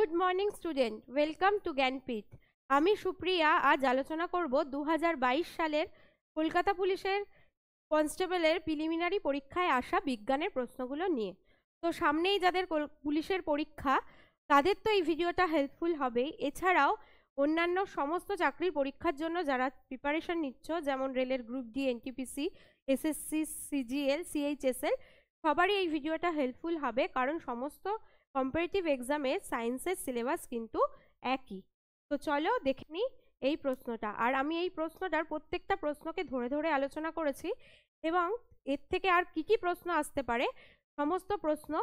Good morning student, welcome to Jnanpith. আমি সুপ্রিয়া। আজ আলোচনা করব 2022 সালের কলকাতা পুলিশের কনস্টেবলের প্রিলিমিনারি পরীক্ষায় আসা বিজ্ঞানের প্রশ্নগুলো নিয়ে। তো সামনেই যাদের পুলিশের পরীক্ষা তাদের তো এই ভিডিওটা হেল্পফুল হবেই। এছাড়াও অন্যান্য সমস্ত চাকরির পরীক্ষার জন্য যারা প্রিপারেশন নিচ্ছ, যেমন রেলের group D, NTPC, SSC, CGL, CHSL, সবারই এই ভিডিওটা হেল্পফুল হবে, কারণ সমস্ত কম্পারেটিভ এক্সামে সায়েন্সের সিলেবাস কিন্তু একই। তো চলো দেখে নিই এই প্রশ্নটা। আর আমি এই প্রশ্নটার প্রত্যেকটা প্রশ্নকে ধরে ধরে আলোচনা করেছি, এবং এর থেকে আর কি কি প্রশ্ন আসতে পারে সমস্ত প্রশ্ন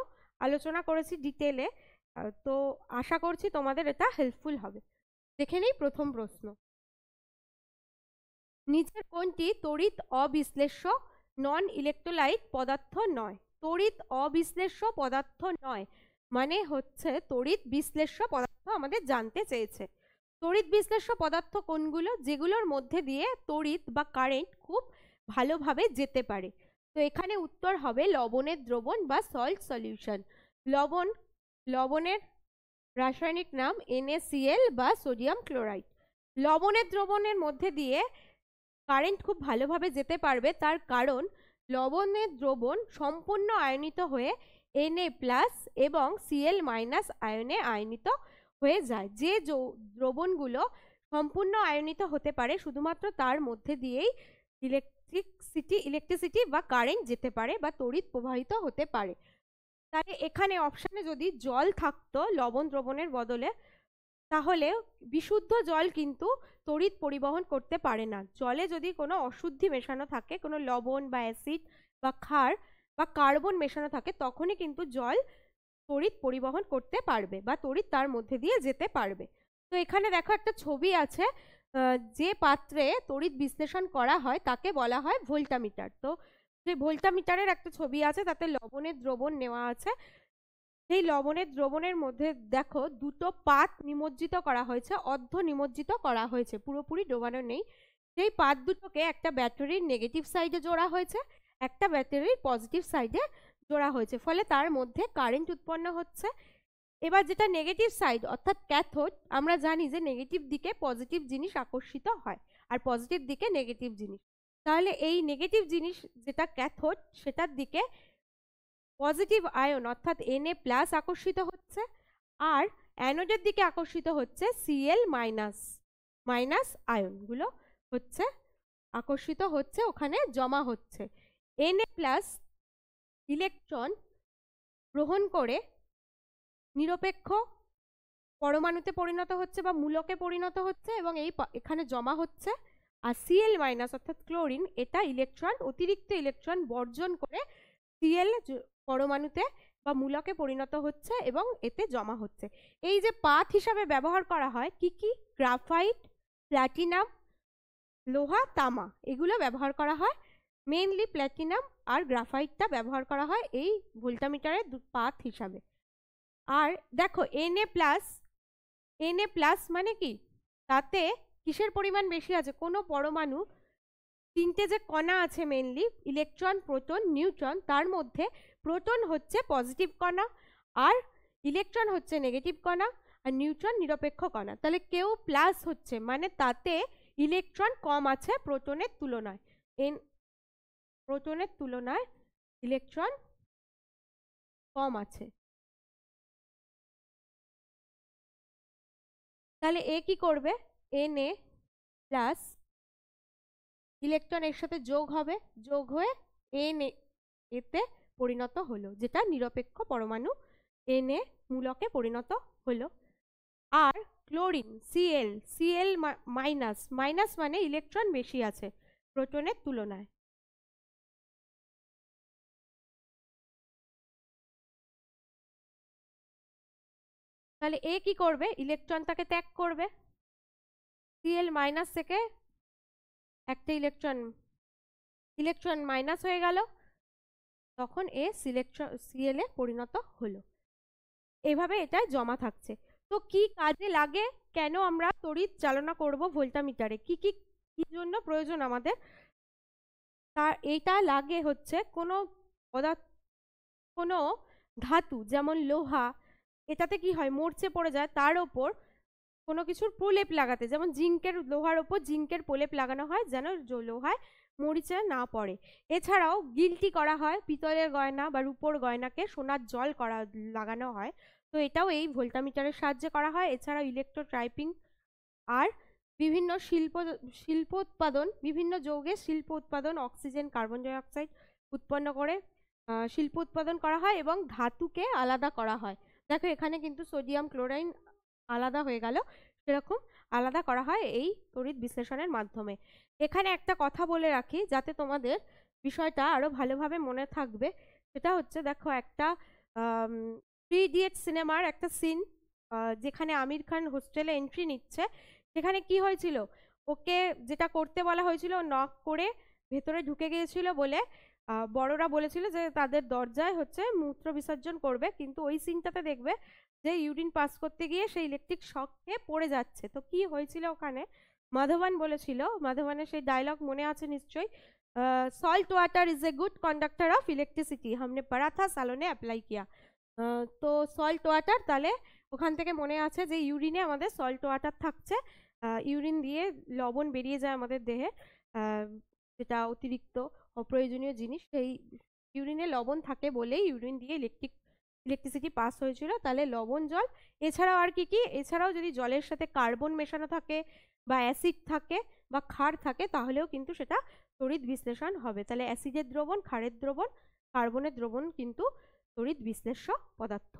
আলোচনা করেছি ডিটেলে। তো আশা করছি তোমাদের এটা হেল্পফুল হবে। দেখে নিই প্রথম প্রশ্ন। নিচের কোনটি তড়িৎ অবিশ্লেষ্য নন ইলেকট্রোলাইট পদার্থ নয়? তড়িৎ অবিশ্লেষ্য পদার্থ নয় মানে হচ্ছে তড়িৎ বিশ্লেষ্য পদার্থ আমাদের জানতে চেয়েছে। তড়িৎ বিশ্লেষ্য পদার্থ কোনগুলো? যেগুলোর মধ্যে দিয়ে তড়িৎ বা কারেন্ট খুব ভালোভাবে যেতে পারে। তো এখানে উত্তর হবে লবণের দ্রবণ বা সল্ট সলিউশন। লবণের রাসায়নিক নাম NaCl বা সোডিয়াম ক্লোরাইড। লবণের দ্রবণের মধ্যে দিয়ে কারেন্ট খুব ভালোভাবে যেতে পারবে, তার কারণ লবণের দ্রবণ সম্পূর্ণ আয়নিত হয়ে Na+ এবং Cl- আয়নে আয়নিত হয়ে যায়। যে দ্রবণগুলো সম্পূর্ণ আয়নিত হতে পারে শুধুমাত্র তার মধ্যে দিয়েই ইলেকট্রিসিটি বা কারেন্ট যেতে পারে বা তড়িৎ প্রবাহিত হতে পারে। তাহলে এখানে অপশানে যদি জল থাকতো লবণ দ্রবণের বদলে, তাহলে বিশুদ্ধ জল কিন্তু তড়িৎ পরিবহন করতে পারে না। জলে যদি কোনো অশুদ্ধি মেশানো থাকে, কোনো লবণ বা অ্যাসিড বা ক্ষার বা কার্বন মেশানো থাকে, তখনই কিন্তু জল তড়িৎ পরিবহন করতে পারবে বা তড়িৎ তার মধ্যে দিয়ে যেতে পারবে। তো এখানে দেখো একটা ছবি আছে, যে পাত্রে তড়িৎ বিশ্লেষণ করা হয় তাকে বলা হয় ভোল্টামিটার। তো সেই ভোল্টামিটারের একটা ছবি আছে, তাতে লবণের দ্রবণ নেওয়া আছে। সেই লবণের দ্রবণের মধ্যে দেখো দুটো পাত নিমজ্জিত করা হয়েছে, অর্ধ নিমজ্জিত করা হয়েছে, পুরোপুরি ডোবানো নেই। সেই পাত দুটোকে একটা ব্যাটারির নেগেটিভ সাইডে জোড়া হয়েছে, একটা ব্যাটারির পজিটিভ সাইডে জোড়া হয়েছে, ফলে তার মধ্যে কারেন্ট উৎপন্ন হচ্ছে। এবার যেটা নেগেটিভ সাইড অর্থাৎ ক্যাথোড, আমরা জানি যে নেগেটিভ দিকে পজিটিভ জিনিস আকর্ষিত হয় আর পজিটিভ দিকে নেগেটিভ জিনিস। তাহলে এই নেগেটিভ জিনিস যেটা ক্যাথোড, সেটার দিকে পজিটিভ আয়ন অর্থাৎ Na+ আকর্ষিত হচ্ছে, আর অ্যানোডের দিকে আকর্ষিত হচ্ছে Cl- আয়নগুলো হচ্ছে আকর্ষিত হচ্ছে, ওখানে জমা হচ্ছে। Na+ ইলেকট্রন গ্রহণ করে নিরপেক্ষ পরমাণুতে পরিণত হচ্ছে বা মূলকে পরিণত হচ্ছে এবং এখানে জমা হচ্ছে। আর Cl- অর্থাৎ ক্লোরিন, এটা অতিরিক্ত ইলেকট্রন বর্জন করে Cl পরমাণুতে বা মূলকে পরিণত হচ্ছে এবং এতে জমা হচ্ছে। এই যে পাত হিসাবে ব্যবহার করা হয় কি কি? গ্রাফাইট, প্ল্যাটিনাম, লোহা, তামা, এগুলো ব্যবহার করা হয়। মেইনলি প্ল্যাটিনাম আর গ্রাফাইটটা ব্যবহার করা হয় এই ভোল্টামিটারের পাত হিসাবে। আর দেখো Na+ মানে কি? তাতে কিসের পরিমাণ বেশি আছে? কোনো পরমাণু, তিনটে যে কণা আছে মেইনলি ইলেকট্রন, প্রোটন, নিউট্রন, তার মধ্যে প্রোটন হচ্ছে পজিটিভ কণা আর ইলেকট্রন হচ্ছে নেগেটিভ কণা আর নিউট্রন নিরপেক্ষ কণা। তাহলে কেউ প্লাস হচ্ছে মানে তাতে ইলেকট্রন কম আছে প্রোটনের তুলনায়। প্রোটনের তুলনায় ইলেকট্রন কম আছে। তাহলে এ কি করবে? Na+ ইলেকট্রন এর সাথে যোগ হবে, যোগ হয়ে এতে পরিণত হলো, যেটা নিরপেক্ষ পরমাণু Na মূলকে পরিণত হলো। আর ক্লোরিন Cl মাইনাস মানে ইলেকট্রন বেশি আছে প্রোটনের তুলনায়। তাহলে এ কি করবে? ইলেকট্রনটাকে ত্যাগ করবে। Cl- থেকে একটা ইলেকট্রন মাইনাস হয়ে গেল, তখন Cl এ পরিণত হলো। এভাবে এটা জমা থাকছে। তো কি কাজে লাগে? কেন আমরা তড়িৎ চালনা করব ভোল্টামিটারে? কি কি কি জন্য প্রয়োজন আমাদের? তার এইটা লাগে হচ্ছে কোনো ধাতু যেমন লোহা এটাতে কি হয়, মরচে পড়ে যায়, তার ওপর কোনো কিছুর প্রলেপ লাগাতে, যেমন জিঙ্কের, লোহার ওপর জিঙ্কের প্রলেপ লাগানো হয় যেন লোহায় মরিচা না পড়ে। এছাড়াও গিল্টি করা হয় পিতলের গয়না বা রূপোর গয়নাকে সোনার জল করা লাগানো হয়, তো এটাও এই ভোল্টামিটারের সাহায্যে করা হয়। এছাড়াও ইলেকট্রোটাইপিং আর বিভিন্ন শিল্প উৎপাদন, বিভিন্ন যৌগের শিল্প উৎপাদন, অক্সিজেন কার্বন ডাই অক্সাইড উৎপন্ন করে শিল্প উৎপাদন করা হয় এবং ধাতুকে আলাদা করা হয়। দেখো এখানে কিন্তু সোডিয়াম ক্লোরাইড আলাদা হয়ে গেল, সেরকম আলাদা করা হয় এই তড়িৎ বিশ্লেষণের মাধ্যমে। এখানে একটা কথা বলে রাখি যাতে তোমাদের বিষয়টা আরো ভালোভাবে মনে থাকবে, সেটা হচ্ছে দেখো একটা 3 ইডিয়টস সিনেমার একটা সিন, যেখানে আমির খান হোস্টেলে এন্ট্রি নিচ্ছে, সেখানে কি হয়েছিল, ওকে যেটা করতে বলা হয়েছিল নক করে ভেতরে ঢুকে গিয়েছিল বলে বড়রা বলেছিল যে তাদের দরজায় হচ্ছে মূত্র বিসর্জন করবে, কিন্তু ওই সিনটাতে দেখবে যে ইউরিন পাস করতে গিয়ে সেই ইলেকট্রিক শক খেয়ে পড়ে যাচ্ছে। তো কি হয়েছিল ওখানে, মাধবন বলেছিল, মাধবনের সেই ডায়লগ মনে আছে নিশ্চয়ই, salt water is a good conductor of electricity, हमने पढ़ा था सालों ने अप्लाई किया। তো সল্ট ওয়াটার, তাহলে ওখান থেকে মনে আছে যে ইউরিনে আমাদের সল্ট ওয়াটার থাকছে, ইউরিন দিয়ে লবণ বেরিয়ে যায় আমাদের দেহে, যেটা অতিরিক্ত অপ্রয়োজনীয় জিনিস, সেই ইউরিনে লবণ থাকে বলেই ইউরিন দিয়ে ইলেকট্রিসিটি পাস হয়েছিল, তাহলে লবণ জল। এছাড়াও আর কি কি, এছাড়াও যদি জলের সাথে কার্বন মেশানো থাকে বা অ্যাসিড থাকে বা ক্ষার থাকে তাহলেও কিন্তু সেটা তড়িৎ বিশ্লেষণ হবে। তাহলে অ্যাসিডের দ্রবণ, ক্ষারের দ্রবণ, কার্বনের দ্রবণ কিন্তু তড়িৎ বিশ্লেষ্য পদার্থ।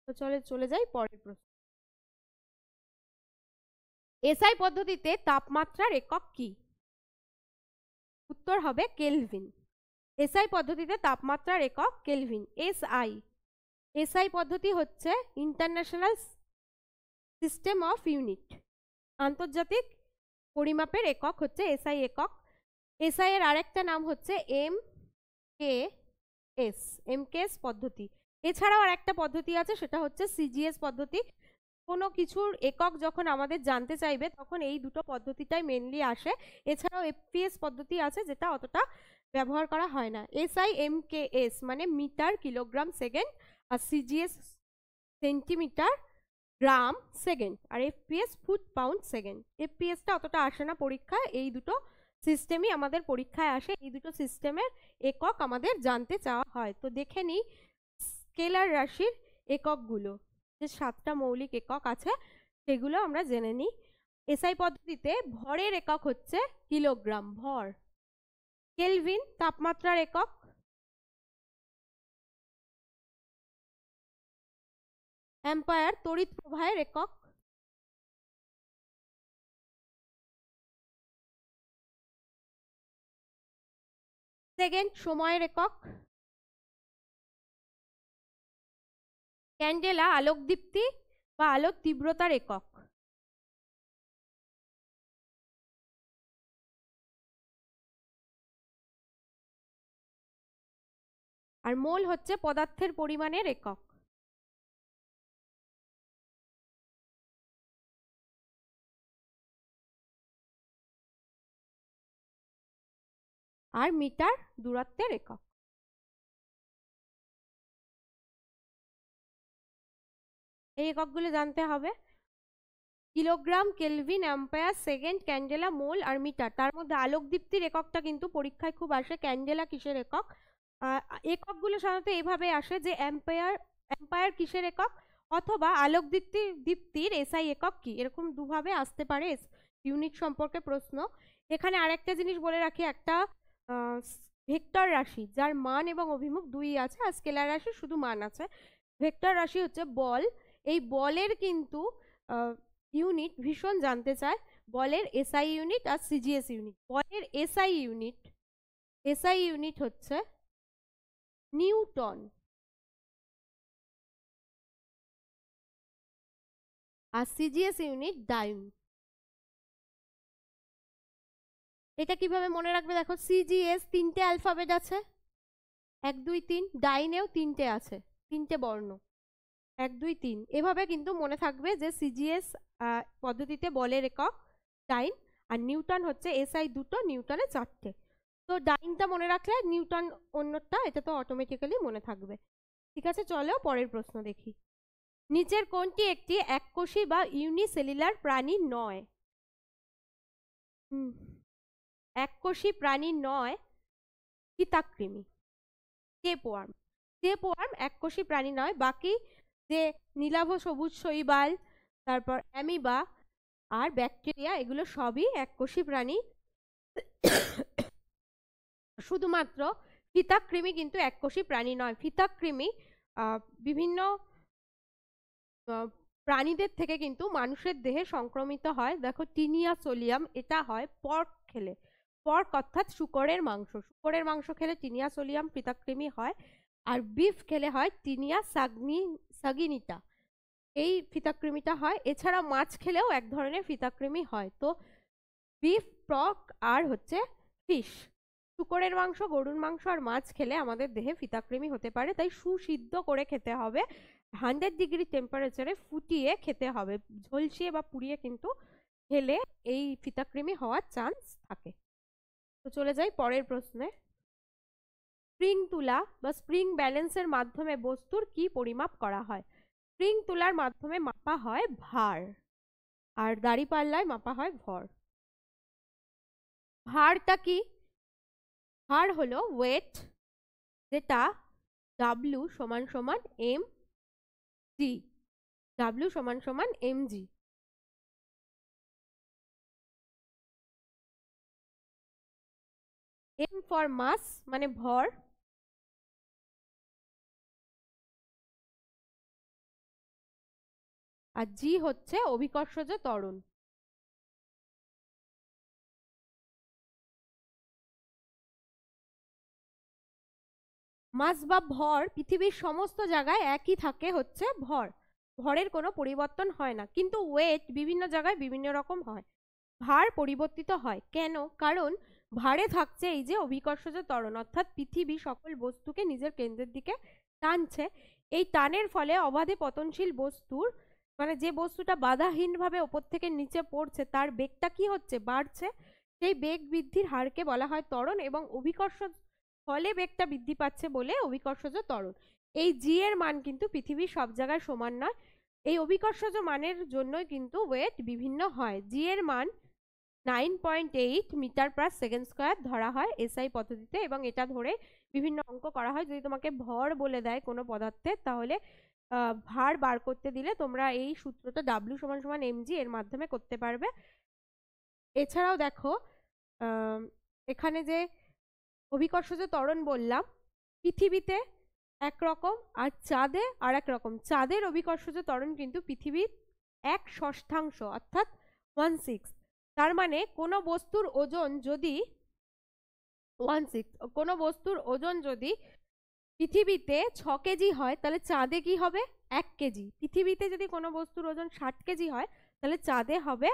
তো চলে যাই পরের প্রশ্ন। এসআই পদ্ধতিতে তাপমাত্রার একক কি? উত্তর হবে কেলভিন। এসআই পদ্ধতিতে তাপমাত্রার একক কেলভিন। এসআই পদ্ধতি হচ্ছে ইন্টারন্যাশনাল সিস্টেম অফ ইউনিট, আন্তর্জাতিক পরিমাপের একক হচ্ছে এসআই একক। এসআই এর আরেকটা নাম হচ্ছে এমকেএস পদ্ধতি। এছাড়াও আরেকটা পদ্ধতি আছে, সেটা হচ্ছে সিজিএস পদ্ধতি। কোনো কিছুর একক যখন আমাদের জানতে চাইবে তখন এই দুটো পদ্ধতিটাই মেনলি আসে। এছাড়াও এফপিএস পদ্ধতি আছে যেটা অতটা ব্যবহার করা হয় না। এসআই এমকেএস মানে মিটার কিলোগ্রাম সেকেন্ড, আর সিজিএস সেন্টিমিটার গ্রাম সেকেন্ড, আর এফপিএস ফুট পাউন্ড সেকেন্ড। এফপিএসটা অতটা আসে না পরীক্ষায়, এই দুটো সিস্টেমই আমাদের পরীক্ষায় আসে, এই দুটো সিস্টেমের একক আমাদের জানতে চাওয়া হয়। তো দেখে নিই স্কেলার রাশির এককগুলো, যে 7টা মৌলিক একক আছে সেগুলো আমরা জেনে নিই। এসআই পদ্ধতিতে ভরের একক হচ্ছে কিলোগ্রাম, ভর। কেলভিন তাপমাত্রার একক। অ্যাম্পায়ার তড়িৎ প্রবাহের একক। সেকেন্ড সময়ের একক। ক্যান্ডেলা আলোক দীপ্তি বা আলোক তীব্রতার একক। আর মোল হচ্ছে পদার্থের পরিমাণের একক। আর মিটার দূরত্বের একক। এই এককগুলো জানতে হবে। Kilogram, kelvin, ampere, second, candela, mole আর মিটার। তার মধ্যে আলোক দীপ্তির এককটা কিন্তু পরীক্ষায় খুব আসে। ক্যান্ডেলা কিসের একক? এককগুলো সাধারণত এভাবে আসে যে অ্যাম্পায়ার কিসের একক, অথবা আলোক দীপ্তির এসআই একক কি, এরকম দুভাবে আসতে পারে ইউনিট সম্পর্কে প্রশ্ন। এখানে আরেকটা জিনিস বলে রাখি, একটা ভেক্টর রাশি যার মান এবং অভিমুখ দুই আছে, আর স্কেলার রাশি শুধু মান আছে। ভেক্টর রাশি হচ্ছে বল, এই বলের কিন্তু ইউনিট ভীষণ জানতে চায়, বলের এসআই ইউনিট আর সিজিএস ইউনিট। বলের এসআই ইউনিট হচ্ছে নিউটন, আর সিজিএস ইউনিট ডাইন। এটা কিভাবে মনে রাখবে, দেখো সিজিএস 3টে অ্যালফাবেট আছে, 1 2 3, ডাইনেও 3টে আছে, 3টে বর্ণ, 1 2 3। এভাবে কিন্তু মনে থাকবে যে সিজিএস পদ্ধতিতে বলের একক ডাইন, আর নিউটন হচ্ছে এসআই দুটো, নিউটনে 4টে। তো ডাইনটা মনে রাখলে নিউটন অন্যটা, এটা তো অটোমেটিক্যালি মনে থাকবে। ঠিক আছে, চলো পরের প্রশ্ন দেখি। নিচের কোনটি একটি এককোষী বা ইউনিসেলুলার প্রাণী নয়? এককোষী প্রাণী নয় ফিতাকৃমি, টেপওয়ার্ম। টেপওয়ার্ম এককোষী প্রাণী নয়। বাকি যে নীলাভ সবুজ শৈবাল, তারপর অ্যামিবা আর ব্যাকটেরিয়া, এগুলো সবই এককোষী প্রাণী। শুধুমাত্র ফিতাকৃমি কিন্তু এককোষী প্রাণী নয়। ফিতাকৃমি বিভিন্ন প্রাণীদের থেকে কিন্তু মানুষের দেহে সংক্রমিত হয়। দেখো টিনিয়া সোলিয়াম, এটা হয় পর্ক খেলে। পর্ক অর্থাৎ শূকরের মাংস, শূকরের মাংস খেলে টিনিয়া সোলিয়াম ফিতাকৃমি হয়। আর বিফ খেলে হয় টিনিয়া সাগিনিটা, এই ফিতাকৃমিটা হয়। এছাড়া মাছ খেলেও এক ধরনের ফিতাকৃমি হয়। তো বিফ, পর্ক আর হচ্ছে ফিশ, শূকরের মাংস, গরুর মাংস আর মাছ খেলে আমাদের দেহে ফিতাকৃমি হতে পারে। তাই সুসিদ্ধ করে খেতে হবে, 100 ডিগ্রি টেম্পারেচারে ফুটিয়ে খেতে হবে। ঝলসিয়ে বা পুড়িয়ে কিন্তু খেলে এই ফিতাকৃমি হওয়ার চান্স থাকে। তো চলে যাই পরের প্রশ্নে। স্প্রিং তুলা বা স্প্রিং ব্যালেন্সের মাধ্যমে বস্তুর কি পরিমাপ করা হয়? স্প্রিং তুলার মাধ্যমে মাপা হয় ভার, আর দাঁড়িপাল্লায় মাপা হয় ভর। ভারটা কি? ভার হলো ওয়েট, যেটা W সমান সমান mg, W সমান সমান mg। M ফর মাস মানে ভর, আর G হচ্ছে অভিকর্ষজ ত্বরণ। মাস বা ভর পৃথিবীর সমস্ত জায়গায় একই থাকে, হচ্ছে ভর, ভরের কোনো পরিবর্তন হয় না। কিন্তু ওয়েট বিভিন্ন জায়গায় বিভিন্ন রকম হয়, ভার পরিবর্তিত হয়। কেন? কারণ ভারে থাকছে এই যে অভিকর্ষজ ত্বরণ, অর্থাৎ পৃথিবী সকল বস্তুকে নিজের কেন্দ্রের দিকে টানছে। এই টানের ফলে অবাধে পতনশীল বস্তুর, মানে যে বস্তুটা বাধাহীনভাবে ওপর থেকে নিচে পড়ছে, তার বেগটা কি হচ্ছে? বাড়ছে। সেই বেগ বৃদ্ধির হারকে বলা হয় ত্বরণ, এবং অভিকর্ষ ফলে বেগটা বৃদ্ধি পাচ্ছে বলে অভিকর্ষজ ত্বরণ। এই জি এর মান কিন্তু পৃথিবীর সব জায়গায় সমান নয়। এই অভিকর্ষজ মানের জন্যই কিন্তু ওয়েট বিভিন্ন হয়। জি এর মান 9.8 মিটার পার সেকেন্ড স্কোয়ার ধরা হয় এসআই পদ্ধতিতে, এবং এটা ধরে বিভিন্ন অঙ্ক করা হয়। যদি তোমাকে ভর বলে দেয় কোনো পদার্থের, তাহলে ভার বার করতে দিলে তোমরা এই সূত্রটা W সমান সমান mg এর মাধ্যমে করতে পারবে। এছাড়াও দেখো এখানে যে অভিকর্ষজ ত্বরণ বললাম, পৃথিবীতে একরকম আর চাঁদে আর এক রকম। চাঁদের অভিকর্ষজ ত্বরণ কিন্তু পৃথিবীর 1/6, অর্থাৎ 1/6। তার মানে কোনো বস্তুর ওজন যদি 1/6, কোনো বস্তুর ওজন যদি পৃথিবীতে 6 কেজি হয়, তাহলে চাঁদে কি হবে? 1 কেজি। পৃথিবীতে যদি কোনো বস্তুর ওজন 60 কেজি হয়, তাহলে চাঁদে হবে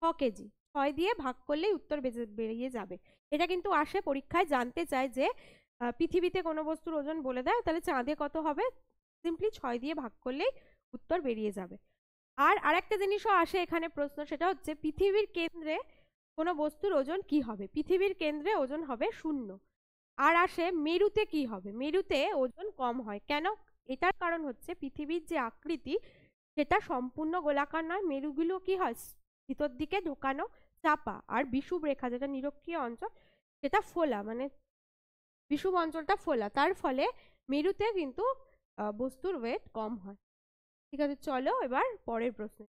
6 কেজি। 6 দিয়ে ভাগ করলেই উত্তর বেরিয়ে যাবে। এটা কিন্তু আসে পরীক্ষায়, জানতে চায় যে পৃথিবীতে কোনো বস্তুর ওজন বলে দেয়, তাহলে চাঁদে কত হবে? সিম্পলি 6 দিয়ে ভাগ করলেই উত্তর বেরিয়ে যাবে। আর আরেকটা জিনিসও আসে এখানে প্রশ্ন, সেটা হচ্ছে পৃথিবীর কেন্দ্রে কোনো বস্তুর ওজন কি হবে? পৃথিবীর কেন্দ্রে ওজন হবে 0। আর আসে মেরুতে কি হবে? মেরুতে ওজন কম হয়। কেন? এটার কারণ হচ্ছে পৃথিবীর যে আকৃতি, সেটা সম্পূর্ণ গোলাকার নয়। মেরুগুলো কি হয়? ভিতর দিকে ঢোকানো, চাপা। আর বিষুব রেখা, যেটা নিরক্ষীয় অঞ্চল, সেটা ফোলা, মানে বিষুব অঞ্চলটা ফোলা। তার ফলে মেরুতে কিন্তু বস্তুর ওয়েট কম হয়। ঠিক আছে, চলো এবার পরের প্রশ্ন।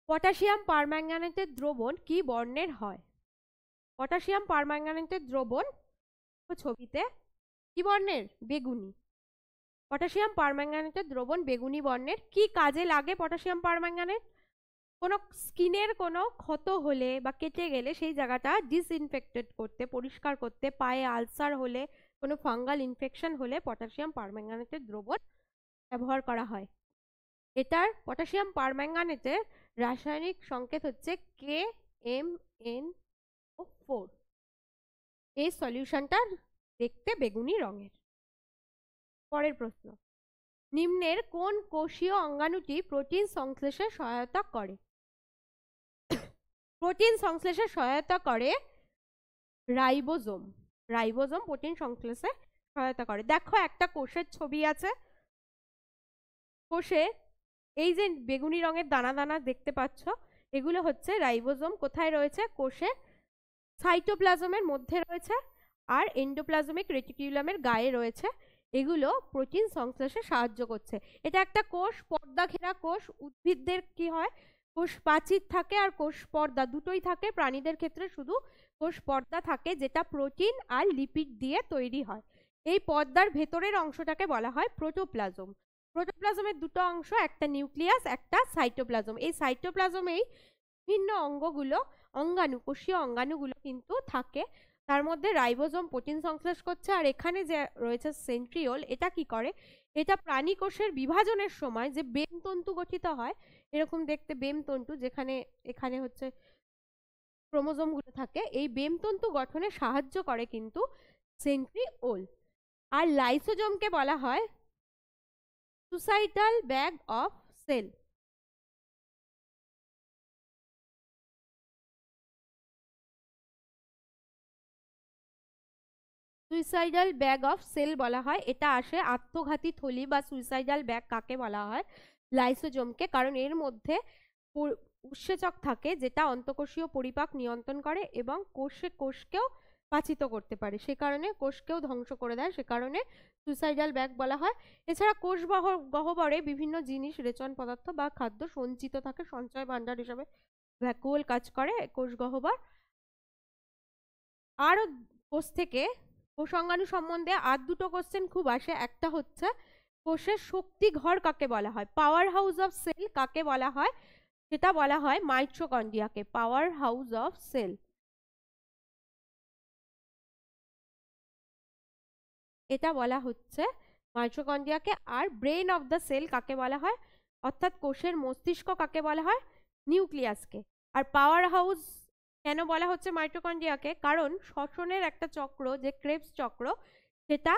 পটাশিয়াম পারম্যাঙ্গানেটের দ্রবণ কি বর্ণের হয়? পটাশিয়াম পারম্যাঙ্গানেটের দ্রবণ ছবিতে কি বর্ণের? বেগুনি। পটাশিয়াম পারম্যাঙ্গানেটের দ্রবণ বেগুনি বর্ণের। কি কাজে লাগে পটাশিয়াম পারম্যাঙ্গানেট? কোনো স্কিনের কোনো ক্ষত হলে বা কেটে গেলে সেই জায়গাটা ডিসইনফেক্টেড করতে, পরিষ্কার করতে, পায়ে আলসার হলে, কোনো ফাঙ্গাল ইনফেকশন হলে পটাশিয়াম পারম্যাঙ্গানেটের দ্রবণ ব্যবহার করা হয়। এটার পটাশিয়াম পারম্যাঙ্গানেটের রাসায়নিক সংকেত হচ্ছে KMnO4। এই সলিউশনটা দেখতে বেগুনি রঙের। পরের প্রশ্ন, নিম্নের কোন কোষীয় অঙ্গাণুটি প্রোটিন সংশ্লেষে সহায়তা করে? প্রোটিন সংশ্লেষে সহায়তা করে রাইবোজোম। রাইবোজোম প্রোটিন সংশ্লেষে সহায়তা করে। দেখো একটা কোষের ছবি আছে, কোষে এই যে বেগুনি রঙের দানা দানা দেখতে পাচ্ছ, এগুলো হচ্ছে রাইবোজোম। কোথায় রয়েছে? কোষে সাইটোপ্লাজমের মধ্যে রয়েছে আর এন্ডোপ্লাজমিক রেটিকুলামের গায়ে রয়েছে। এগুলো প্রোটিন সংশ্লেষে সাহায্য করছে। এটা একটা কোষ পর্দা ঘেরা কোষ। উদ্ভিদদের কি হয়? কোষ প্রাচীর থাকে আর কোষ পর্দা দুটোই থাকে। প্রাণীদের ক্ষেত্রে শুধু কোষ পর্দা থাকে, যেটা প্রোটিন আর লিপিড দিয়ে তৈরি হয়। এই পর্দার ভেতরের অংশটাকে বলা হয় প্রোটোপ্লাজম। প্রোটোপ্লাজমের দুটো অংশ, একটা নিউক্লিয়াস, একটা সাইটোপ্লাজম। এই সাইটোপ্লাজমেই ভিন্ন অঙ্গগুলো, অঙ্গাণু, কোষীয় অঙ্গাণুগুলো কিন্তু থাকে। তার মধ্যে রাইবোজোম প্রোটিন সংশ্লেষ করছে। আর এখানে যে রয়েছে সেন্ট্রিওল, এটা কি করে? এটা প্রাণী কোষের বিভাজনের সময় যে বেমতন্তু গঠিত হয়, এরকম দেখতে বেমতন্তু, যেখানে এখানে হচ্ছে ক্রোমোজোমগুলো থাকে, এই বেমতন্তু গঠনে সাহায্য করে কিন্তু সেন্ট্রিওল। আর লাইসোজোমকে বলা হয় suicidal bag of cell. Suicidal bag of cell বলা হয়। এটা আসে আত্মঘাতী থলি বা সুইসাইডাল ব্যাগ কাকে বলা হয়? লাইসোজোমকে। কারণ এর মধ্যে উৎসেচক থাকে যেটা অন্তঃকোষীয় পরিপাক নিয়ন্ত্রণ করে এবং কোষকেও পাচিত করতে পারে। সে কারণে কোষকেও ধ্বংস করে দেয়, সে কারণে সুইসাইডাল ব্যাগ বলা হয়। এছাড়া কোষ গহ্বরে বিভিন্ন জিনিস, রেচন পদার্থ বা খাদ্য সঞ্চিত থাকে, সঞ্চয় ভাণ্ডার হিসাবে ভ্যাকুয়াল কাজ করে কোষ গহ্বর। আরও কোষ থেকে কোষাঙ্গাণু সম্বন্ধে আর দুটো কোশ্চেন খুব আসে। একটা হচ্ছে কোষের শক্তি ঘর কাকে বলা হয়? পাওয়ার হাউস অফ সেল কাকে বলা হয়? সেটা বলা হয় মাইটোকন্ড্রিয়াকে। পাওয়ার হাউস অফ সেল, এটা বলা হচ্ছে মাইটোকন্ড্রিয়াকে। আর ব্রেন অফ দ্য সেল কাকে বলা হয়? অর্থাৎ কোষের মস্তিষ্ক কাকে বলা হয়? নিউক্লিয়াসকে। আর পাওয়ার হাউস কেন বলা হচ্ছে মাইটোকন্ড্রিয়াকে? কারণ শ্বসনের একটা চক্র, যে ক্রেবস চক্র, সেটা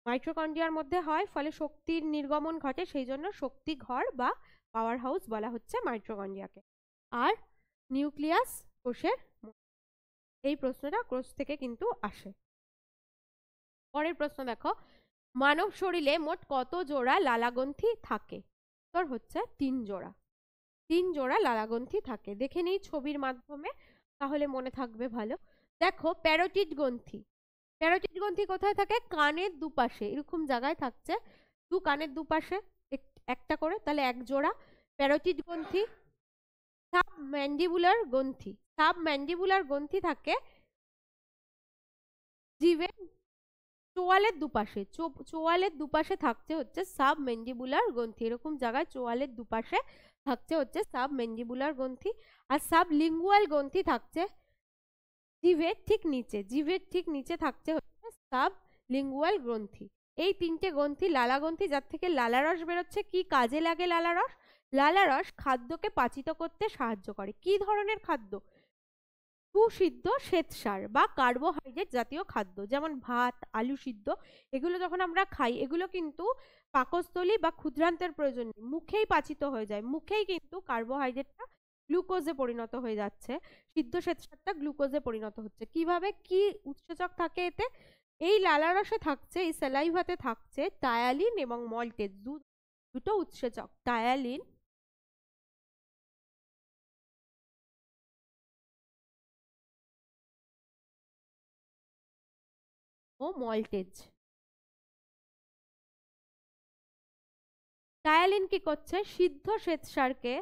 মাইটোকন্ড্রিয়ার মধ্যে হয়, ফলে শক্তির নির্গমন ঘটে। সেই জন্য শক্তি ঘর বা পাওয়ার হাউস বলা হচ্ছে মাইটোকন্ড্রিয়াকে। আর নিউক্লিয়াস কোষের। এই প্রশ্নটা কোষ থেকে কিন্তু আসে। পরের প্রশ্ন দেখো, মানব শরীরে মোট কত জোড়া লালাগ্রন্থি থাকে? উত্তর হচ্ছে 3 জোড়া। 3 জোড়া লালাগ্রন্থি থাকে। দেখে নিই ছবির মাধ্যমে, তাহলে মনে থাকবে ভালো। দেখো, প্যারোটিড গ্রন্থি। প্যারোটিড গ্রন্থি কোথায় থাকে? কানের দুপাশে, এরকম জায়গায় থাকছে। কানের দুপাশে একটা করে, তাহলে 1 জোড়া প্যারোটিড গ্রন্থি। সাবম্যান্ডিবুলার গ্রন্থি। সাবম্যান্ডিবুলার গ্রন্থি থাকে জিভের চোয়ালের দুপাশে। চোয়ালের দুপাশে থাকছে হচ্ছে সাবম্যান্ডিবুলার গ্রন্থি। এরকম জায়গায় চোয়ালের দুপাশে থাকছে হচ্ছে সাবম্যান্ডিবুলার গ্রন্থি। আর সাবলিঙ্গুয়াল গ্রন্থি থাকছে জিভের ঠিক নিচে। জিভের ঠিক নিচে থাকছে হচ্ছে সাবলিঙ্গুয়াল গ্রন্থি। এই 3টে গ্রন্থি লালা গ্রন্থি, যার থেকে লালারস বেরোচ্ছে। কি কাজে লাগে লালারস? লালারস খাদ্যকে পাচিত করতে সাহায্য করে। কি ধরনের খাদ্য? সুসিদ্ধ শ্বেতসার বা কার্বোহাইড্রেট জাতীয় খাদ্য, যেমন ভাত, আলু সিদ্ধ। এগুলো যখন আমরা খাই, এগুলো কিন্তু পাকস্থলী বা ক্ষুদ্রান্তের প্রয়োজন নেই, মুখেই পাচিত হয়ে যায়। মুখেই কিন্তু কার্বোহাইড্রেটটা গ্লুকোজে পরিণত হয়ে যাচ্ছে, সিদ্ধ শ্বেতসারটা গ্লুকোজে পরিণত হচ্ছে। কিভাবে? কি উৎসেচক থাকে এতে? এই লালারসে থাকছে, এই স্যালাইভাতে থাকছে টায়ালিন এবং মল্টেজ, দুটো উৎসেচক, টায়ালিন ও মল্টেজ। টায়ালিন কি করছে? সিদ্ধ শ্বেতসারকে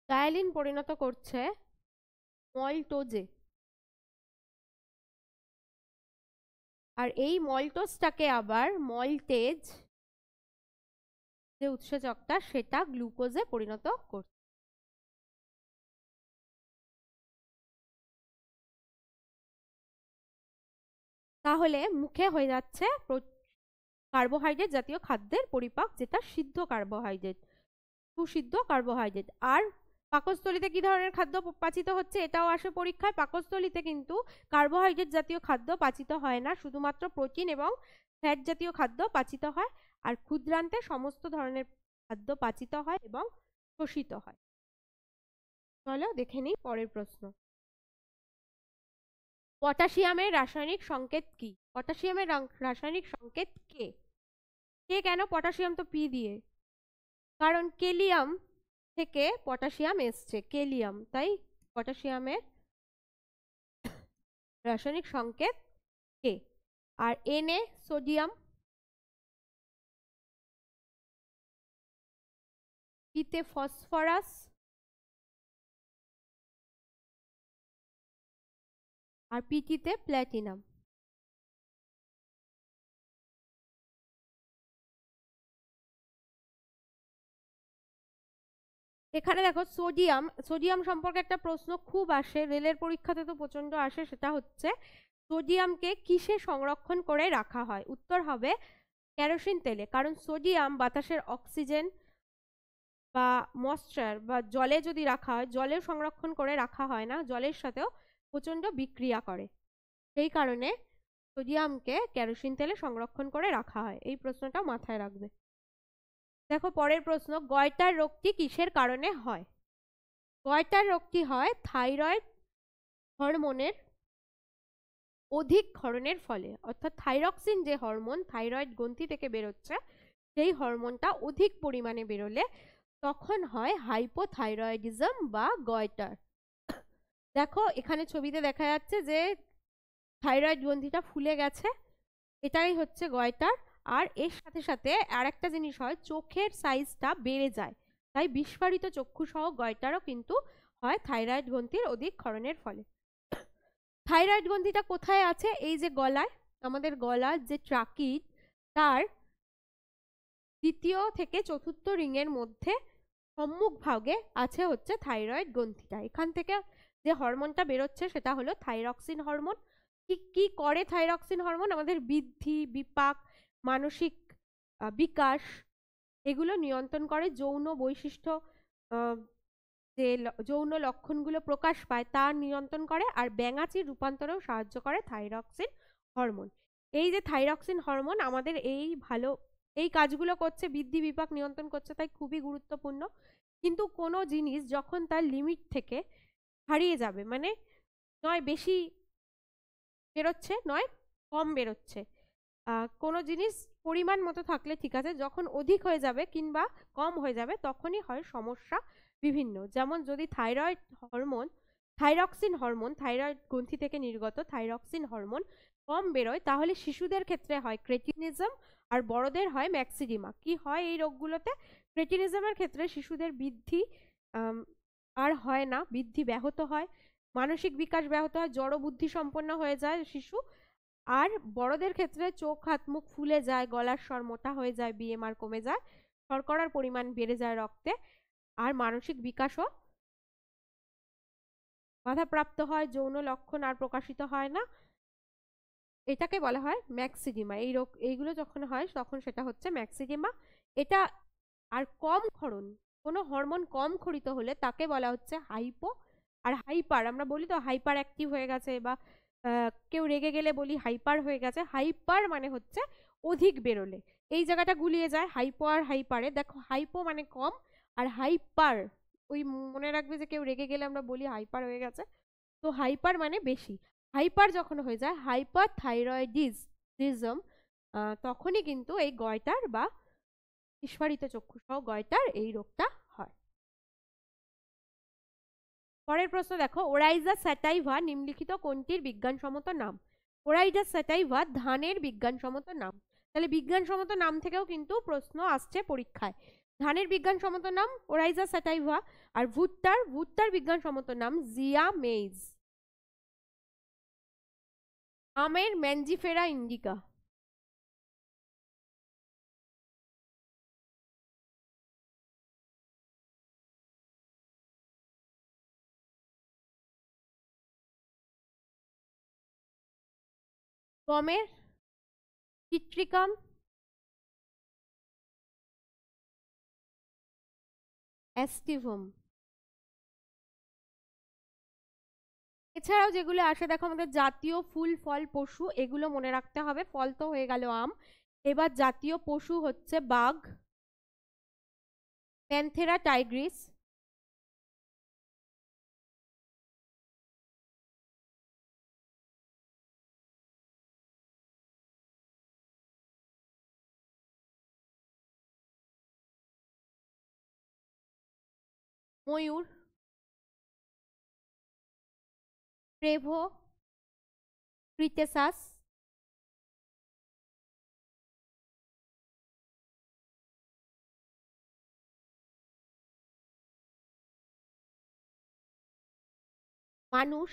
টায়ালিন পরিণত করছে মল্টোজে। আর এই মল্টোজটাকে আবার মল্টেজ, যে উৎসেচকটা, সেটা গ্লুকোজে পরিণত করছে। তাহলে মুখে হয়ে যাচ্ছে কার্বোহাইড্রেট জাতীয় খাদ্যের পরিপাক, যেটা সিদ্ধ কার্বোহাইড্রেট, সুসিদ্ধ কার্বোহাইড্রেট। আর পাকস্থলীতে কি ধরনের খাদ্য পাচিত হচ্ছে? এটাও আসে পরীক্ষায়। পাকস্থলীতে কিন্তু কার্বোহাইড্রেট জাতীয় খাদ্য পাচিত হয় না, শুধুমাত্র প্রোটিন এবং ফ্যাট জাতীয় খাদ্য পাচিত হয়। আর ক্ষুদ্রান্তে সমস্ত ধরনের খাদ্য পাচিত হয় এবং শোষিত হয়। চলো দেখে নিই পরের প্রশ্ন। পটাশিয়ামের রাসায়নিক সংকেত কি? পটাশিয়ামের রাসায়নিক সংকেত কে? কে কেন? পটাশিয়াম তো পি দিয়ে, কারণ কেলিয়াম থেকে পটাশিয়াম এসছে, কেলিয়াম, তাই পটাশিয়ামের রাসায়নিক সংকেত কে। আর এনে সোডিয়াম, পিতে ফসফরাস, আর পিটিতে প্ল্যাটিনাম। এখানে দেখো সোডিয়াম, সোডিয়াম সম্পর্কে একটা প্রশ্ন খুব আসে, রেলের পরীক্ষাতে তো প্রচন্ড আসে, সেটা হচ্ছে সোডিয়ামকে কিসে সংরক্ষণ করে রাখা হয়? উত্তর হবে কেরোসিন তেলে, কারণ সোডিয়াম বাতাসের অক্সিজেন বা ময়েশ্চার বা জলে যদি রাখা হয়, জলে সংরক্ষণ করে রাখা হয় না, জলের সাথেও প্রচন্ড বিক্রিয়া করে, সেই কারণে সোডিয়ামকে কেরোসিন তেলে সংরক্ষণ করে রাখা হয়। এই প্রশ্নটা মাথায় রাখবে। দেখো পরের প্রশ্ন, গয়টার রোগটি কিসের কারণে হয়? গয়টার রোগটি হয় থাইরয়েড হরমোনের অধিক ক্ষরণের ফলে, অর্থাৎ থাইরক্সিন যে হরমোন থাইরয়েড গ্রন্থি থেকে বেরোচ্ছে, সেই হরমোনটা অধিক পরিমাণে বেরোলে তখন হয় হাইপোথাইরয়েডিজম বা গয়টার। দেখো এখানে ছবিতে দেখা যাচ্ছে যে থাইরয়েড গ্রন্থিটা ফুলে গেছে, এটাই হচ্ছে গয়টার। আর এর সাথে সাথে আরেকটা জিনিস হয়, চোখের সাইজটা বেড়ে যায়, তাই বিস্ফারিত চক্ষু সহ গয়টারও কিন্তু হয় থাইরয়েড গ্রন্থির অধিক ক্ষরণের ফলে। থাইরয়েড গ্রন্থিটা কোথায় আছে? এই যে গলায়, আমাদের গলার যে ট্রাকিড, তার দ্বিতীয় থেকে চতুর্থ রিংয়ের মধ্যে সম্মুখ ভাগে আছে হচ্ছে থাইরয়েড গ্রন্থিটা। এখান থেকে যে হরমোনটা বেরোচ্ছে সেটা হলো থাইরক্সিন হরমোন। কি করে থাইরক্সিন হরমোন? আমাদের বৃদ্ধি, বিপাক, মানসিক বিকাশ, এগুলো নিয়ন্ত্রণ করে। যৌন বৈশিষ্ট্য, যে যৌন লক্ষণগুলো প্রকাশ পায় তা নিয়ন্ত্রণ করে, আর ব্যাঙাচির রূপান্তরেও সাহায্য করে থাইরক্সিন হরমোন। এই যে থাইরক্সিন হরমোন আমাদের এই কাজগুলো করছে, বৃদ্ধি বিপাক নিয়ন্ত্রণ করছে, তাই খুবই গুরুত্বপূর্ণ। কিন্তু কোনো জিনিস যখন তার লিমিট থেকে হারিয়ে যাবে, মানে নয় বেশি বেরোচ্ছে নয় কম বেরোচ্ছে, কোনো জিনিস পরিমাণ মতো থাকলে ঠিক আছে, যখন অধিক হয়ে যাবে কিংবা কম হয়ে যাবে তখনই হয় সমস্যা বিভিন্ন। যেমন যদি থাইরক্সিন হরমোন, থাইরয়েড গ্রন্থি থেকে নির্গত থাইরক্সিন হরমোন কম বেরোয়, তাহলে শিশুদের ক্ষেত্রে হয় ক্রেটিনিজম আর বড়দের হয় ম্যাক্সিডিমা। কি হয় এই রোগগুলোতে? ক্রেটিনিজমের ক্ষেত্রে শিশুদের বৃদ্ধি আর হয় না, বৃদ্ধি ব্যাহত হয়, মানসিক বিকাশ ব্যাহত হয়, জড় বুদ্ধি সম্পন্ন হয়ে যায় শিশু। আর বড়দের ক্ষেত্রে চোখ হাত মুখ ফুলে যায়, গলার স্বর মোটা হয়ে যায়, বিএমআর কমে যায়, শর্করার পরিমাণ বেড়ে যায় রক্তে, আর মানসিক বিকাশও বাধাপ্রাপ্ত হয়, যৌন লক্ষণ আর প্রকাশিত হয় না। এটাকে বলা হয় ম্যাক্সিডিমা। এইগুলো যখন হয় তখন সেটা হচ্ছে ম্যাক্সিডিমা। এটা আর কম ক্ষরণ, কোনো হরমোন কম ক্ষরিত হলে তাকে বলা হচ্ছে হাইপো। আর হাইপার, আমরা বলি তো হাইপার অ্যাক্টিভ হয়ে গেছে, বা কেউ রেগে গেলে বলি হাইপার হয়ে গেছে। হাইপার মানে হচ্ছে অধিক বেরোলে, এই জায়গাটা গুলিয়ে যায় হাইপো আর হাইপারে। দেখো হাইপো মানে কম, আর হাইপার ওই মনে রাখবে যে কেউ রেগে গেলে আমরা বলি হাইপার হয়ে গেছে, তো হাইপার মানে বেশি। হাইপার যখন হয়ে যায়, হাইপার থাইরয়েডিজম, তখনই কিন্তু এই গয়টার বা বিস্ফারিত চক্ষু সহ গয়টার এই রোগটা হয়। পরের প্রশ্ন দেখো, ওরাইজা স্যাটাইভা নিম্নলিখিত কোনটির বিজ্ঞানসম্মত নাম? ওরাইজা স্যাটাইভা ধানের বিজ্ঞানসম্মত নাম। তাহলে বিজ্ঞানসম্মত নাম থেকেও কিন্তু প্রশ্ন আসছে পরীক্ষায়। ধানের বিজ্ঞানসম্মত নাম ওরাইজা স্যাটাইভা, আর ভুট্টার বিজ্ঞানসম্মত নাম জিয়া মেইজ। আমের ম্যানজিফেরা ইন্ডিকা। গমের সিট্রিকাম অ্যাস্টিভম। এছাড়াও যেগুলো আসে দেখো, আমাদের জাতীয় ফুল ফল পশু, এগুলো মনে রাখতে হবে। ফল তো হয়ে গেল আম, এবার জাতীয় পশু হচ্ছে বাঘ, প্যান্থেরা টাইগ্রিস, ময়ূর, প্রেভো, ক্রিটেসাস, মানুষ,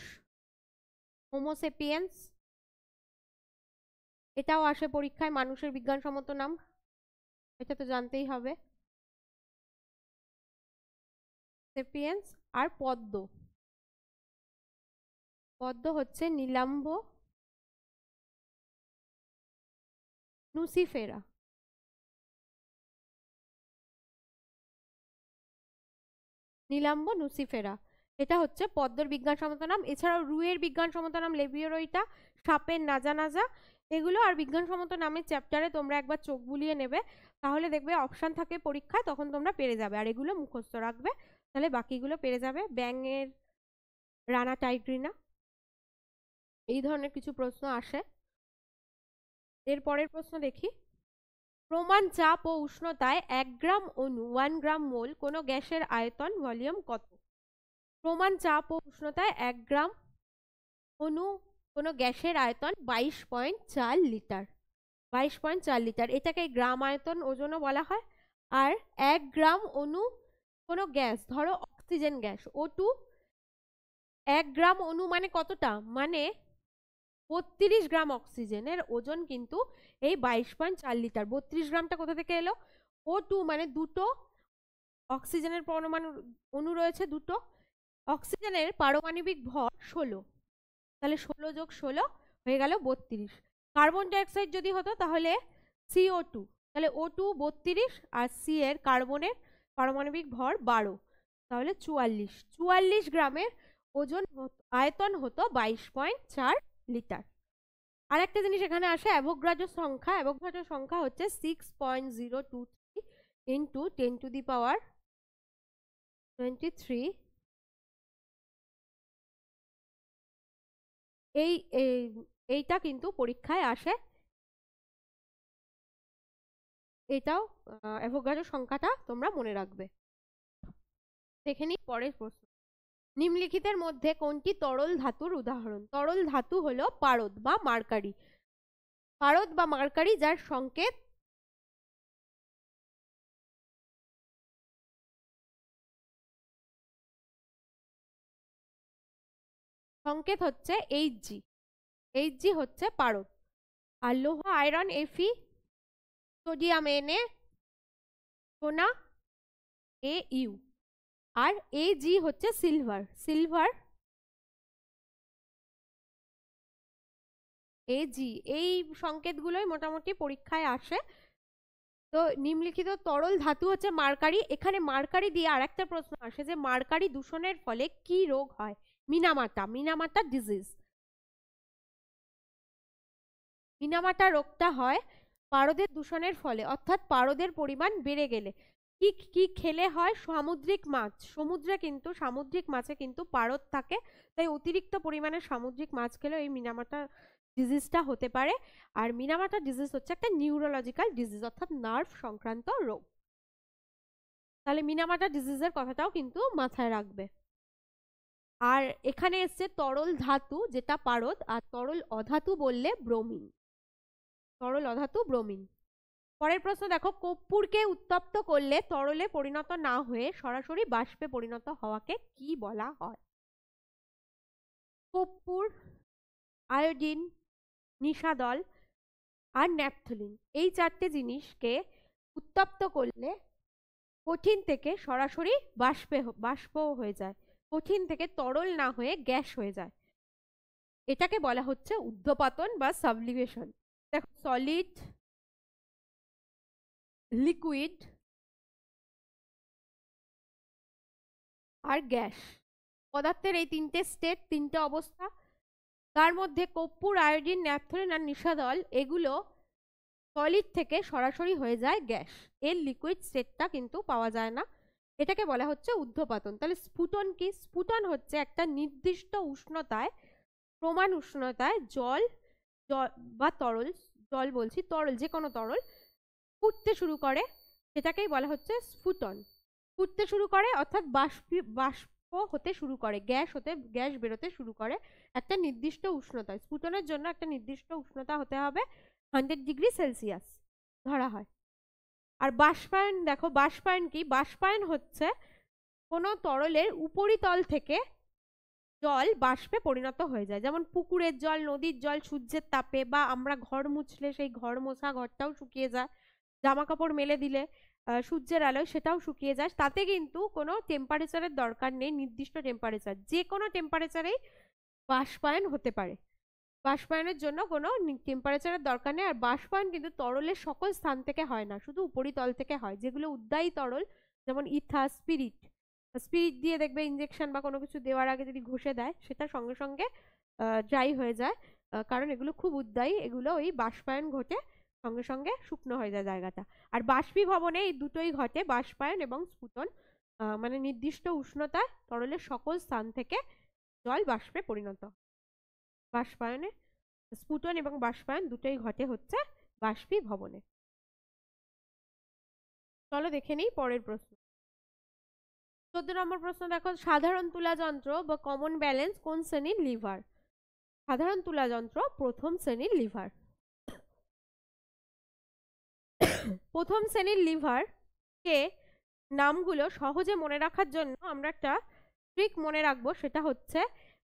হোমোসেপিয়েন্স, এটাও আসে পরীক্ষায়, মানুষের বিজ্ঞানসম্মত নাম, এটা তো জানতেই হবে। সেপিয়েন্স আর পদ্ম। পদ্ম হচ্ছে নীলাম্ব নুসিফেরা। নীলাম্ব নুসিফেরা, এটা হচ্ছে পদ্মর বিজ্ঞানসম্মত নাম। এছাড়াও রুয়ের বিজ্ঞানসম্মত নাম লেবিওরইটা, সাপের নাজা নাজা, এগুলো আর বিজ্ঞানসম্মত নামের চ্যাপ্টারে তোমরা একবার চোখ বুলিয়ে নেবে, তাহলে দেখবে অপশান থাকে পরীক্ষায়, তখন তোমরা পেরে যাবে। আর এগুলো মুখস্থ রাখবে, তাহলে বাকিগুলো পেরে যাবে। ব্যাঙের রানা টাইগ্রিনা, এই ধরনের কিছু প্রশ্ন আসে। এর পরের প্রশ্ন দেখি। প্রমাণ চাপ ও উষ্ণতায় 1 গ্রাম অণু 1 গ্রাম মোল কোনো গ্যাসের আয়তন ভলিউম কত? প্রমাণ চাপ ও উষ্ণতায় 1 গ্রাম অণু কোনো গ্যাসের আয়তন 22.4 লিটার। 22.4 লিটার, এটাকে গ্রাম আয়তন ওজনও বলা হয়। আর 1 গ্রাম অণু কোনো গ্যাস, ধরো অক্সিজেন গ্যাস O2, 1 গ্রাম অণু মানে কতটা, মানে 32 গ্রাম অক্সিজেনের ওজন কিন্তু এই 22.4 লিটার। 32 গ্রামটা কোথা থেকে এলো? O2 মানে দুটো অক্সিজেনের পরমাণু অণু রয়েছে, দুটো। অক্সিজেনের পারমাণবিক ভর 16, তাহলে 16 যোগ 16 হয়ে গেল 32। কার্বন ডাইঅক্সাইড যদি হতো তাহলে CO2, তাহলে O2 32 আর সি এর কার্বনের পারমাণবিক ভর 12, তাহলে 44 গ্রামের ওজন আয়তন হতো 22.4 লিটার। আর একটা জিনিস এখানে আসে, অ্যাভোগাড্রো সংখ্যা। অ্যাভোগাড্রো সংখ্যা হচ্ছে 6.023 ইন্টু 10 টু দি পাওয়ার 23। এইটা কিন্তু পরীক্ষায় আসে, এটাও অ্যাভোগাড্রো সংখ্যাটা তোমরা মনে রাখবে। দেখে নিই পরের প্রশ্ন। নিম্নলিখিতের মধ্যে কোনটি তরল ধাতুর উদাহরণ? তরল ধাতু হলো পারদ বা মার্কারি। পারদ বা মার্কারি যার সংকেত হচ্ছে Hg। Hg হচ্ছে পারদ। আর লোহ আয়রন Fe, সোডিয়াম Na, সোনা Au, আর Ag হচ্ছে সিলভার Ag। এই সংকেতগুলোই মোটামুটি পরীক্ষায় আসে। তো নিম্নলিখিত তরল ধাতু হচ্ছে মার্কারি। এখানে মার্কারি দিয়ে আরেকটা প্রশ্ন আসে যে মার্কারি দূষণের ফলে কি রোগ হয়? মিনামাটা ডিজিজ। মিনামাটা রোগটা হয় পারদের দূষণের ফলে, অর্থাৎ পারদের পরিমাণ বেড়ে গেলে। কি কি খেলে হয়? সামুদ্রিক মাছ। সমুদ্রে কিন্তু সামুদ্রিক মাছে কিন্তু পারদ থাকে, তাই অতিরিক্ত পরিমাণে সামুদ্রিক মাছ খেলে এই মিনামাটা ডিজিজটা হতে পারে। আর মিনামাটা ডিজিজ হচ্ছে একটা নিউরোলজিক্যাল ডিজিজ, অর্থাৎ নার্ভ সংক্রান্ত রোগ। তাহলে মিনামাটা ডিজিজের কথাটাও কিন্তু মাথায় রাখবে। আর এখানে এসছে তরল ধাতু যেটা পারদ, আর তরল অধাতু বললে ব্রোমিন। তরল অধাতু ব্রোমিন। পরের প্রশ্ন দেখো, কর্পূরকে উত্তপ্ত করলে তরলে পরিণত না হয়ে সরাসরি বাষ্পে পরিণত হওয়াকে কি বলা হয়? কর্পূর, আয়োডিন, নিশাদল আর ন্যাপথলিন, এই চারটে জিনিসকে উত্তপ্ত করলে কঠিন থেকে সরাসরি বাষ্প হয়ে যায়, কঠিন থেকে তরল না হয়ে গ্যাস হয়ে যায়। এটাকে বলা হচ্ছে ঊর্ধ্বপাতন বা সাবলিমেশন। দেখো, সলিড, লিকুইড আর গ্যাস, পদার্থের এই তিনটে স্টেট, তিনটে অবস্থা। তার মধ্যে কর্পূর, আয়োডিন, ন্যাপথলিন আর নিশাদল, এগুলো সলিড থেকে সরাসরি হয়ে যায় গ্যাস, এর লিকুইড স্টেটটা কিন্তু পাওয়া যায় না। এটাকে বলা হচ্ছে ঊর্ধ্বপাতন। তাহলে স্ফুটন কি? স্ফুটন হচ্ছে একটা নির্দিষ্ট উষ্ণতায়, প্রমাণ উষ্ণতায় জল বা তরল, জল বলছি, তরল যে কোনো তরল ফুটতে শুরু করে, সেটাকেই বলা হচ্ছে স্ফুটন। ফুটতে শুরু করে, অর্থাৎ বাষ্প হতে শুরু করে, গ্যাস বেরোতে শুরু করে একটা নির্দিষ্ট উষ্ণতায়। স্ফুটনের জন্য একটা নির্দিষ্ট উষ্ণতা হতে হবে 100°C ধরা হয়। আর বাষ্পায়ন দেখো, বাষ্পায়ন কি? বাষ্পায়ন হচ্ছে কোনো তরলের উপরিতল থেকে জল বাষ্পে পরিণত হয়ে যায়। যেমন পুকুরের জল, নদীর জল সূর্যের তাপে, বা আমরা ঘর মুছলে সেই ঘর মোছা ঘরটাও শুকিয়ে যায়, জামা কাপড় মেলে দিলে সূর্যের আলোয় সেটাও শুকিয়ে যায়। তাতে কিন্তু কোনো টেম্পারেচারের দরকার নেই, নির্দিষ্ট টেম্পারেচার, যে কোনো টেম্পারেচারেই বাষ্পায়ন হতে পারে। বাষ্পায়নের জন্য কোনো টেম্পারেচারের দরকার নেই। আর বাষ্পায়ন কিন্তু তরলের সকল স্থান থেকে হয় না, শুধু উপরিতল থেকে হয়। যেগুলো উদ্বায়ী তরল, যেমন ইথা, স্পিরিট দিয়ে দেখবে ইঞ্জেকশন বা কোনো কিছু দেওয়ার আগে যদি ঘষে দেয়, সেটা সঙ্গে সঙ্গে ড্রাই হয়ে যায়, কারণ এগুলো খুব উদ্বায়ী। এগুলো ওই বাষ্পায়ন ঘটে সঙ্গে সঙ্গে শুকনো হয়ে যায় জায়গাটা। আর বাষ্পীভবনে এই দুটোই ঘটে, বাষ্পায়ন এবং স্ফুটন। মানে নির্দিষ্ট উষ্ণতায় তরলের সকল স্থান থেকে জল বাষ্পে পরিণত। বাষ্পায়নে স্ফুটন এবং বাষ্পায়ন দুটোই ঘটে হচ্ছে বাষ্পীভবনে। চলো দেখে নিই পরের প্রশ্ন। 14 নম্বর প্রশ্ন দেখো, সাধারণ তুলা যন্ত্র বা কমন ব্যালেন্স কোন শ্রেণীর লিভার? সাধারণ তুলা যন্ত্র প্রথম শ্রেণীর লিভার। প্রথম শ্রেণীর লিভার কে নামগুলো সহজে মনে রাখার জন্য আমরা একটা ট্রিক মনে রাখবো, সেটা হচ্ছে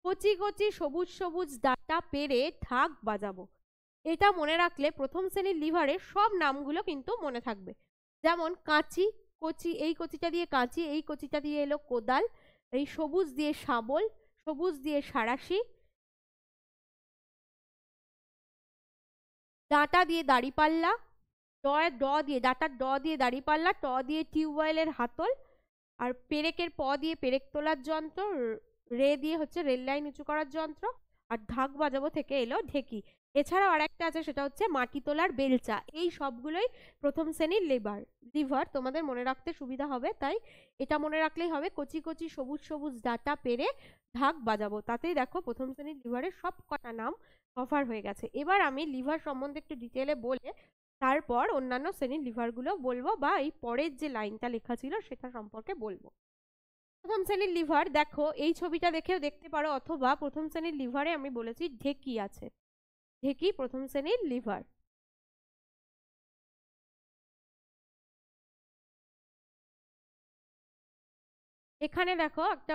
কচি কচি সবুজ সবুজ ডাঁটা পেরে ঢাক বাজাবো। এটা মনে রাখলে প্রথম শ্রেণীর লিভারের সব নামগুলো কিন্তু মনে থাকবে। যেমন কাঁচি, কচি, এই কচিটা দিয়ে কাঁচি, এই কচিটা দিয়ে এলো কোদাল, এই সবুজ দিয়ে শাবল, সবুজ দিয়ে সাঁড়াশি, ডাঁটা দিয়ে দাঁড়িপাল্লা, ড দিয়ে ডাঁটার ড দিয়ে দাঁড়িপাল্লা, ট দিয়ে টিউবওয়েলের হাতল, আর পেরেকের প দিয়ে পেরেক তোলার যন্ত্র, রে দিয়ে হচ্ছে রেল লাইন উঁচু করার যন্ত্র, আর ঢাক বাজাবো থেকে এলো ঢেকি। এছাড়াও আরেকটা আছে, সেটা হচ্ছে মাটি তোলার বেলচা। এই সবগুলোই প্রথম শ্রেণীর লিভার তোমাদের মনে রাখতে সুবিধা হবে, তাই এটা মনে রাখলেই হবে। কচি কচি সবুজ সবুজ ডাঁটা পেরে ঢাক বাজাবো, তাতেই দেখো প্রথম শ্রেণীর লিভারের সব কটা নাম কভার হয়ে গেছে। এবার আমি লিভার সম্বন্ধে একটু ডিটেলে বলে তারপর অন্যান্য শ্রেণীর লিভারগুলো বলবো, বা এই পরের যে লাইনটা লেখা ছিল সেটা সম্পর্কে বলবো। প্রথম শ্রেণীর লিভার দেখো, এই ছবিটা দেখেও দেখতে পারো, অথবা প্রথম শ্রেণীর লিভারে আমি বলেছি ঢেকি আছে, ঢেকি প্রথম শ্রেণীর লিভার। এখানে দেখো একটা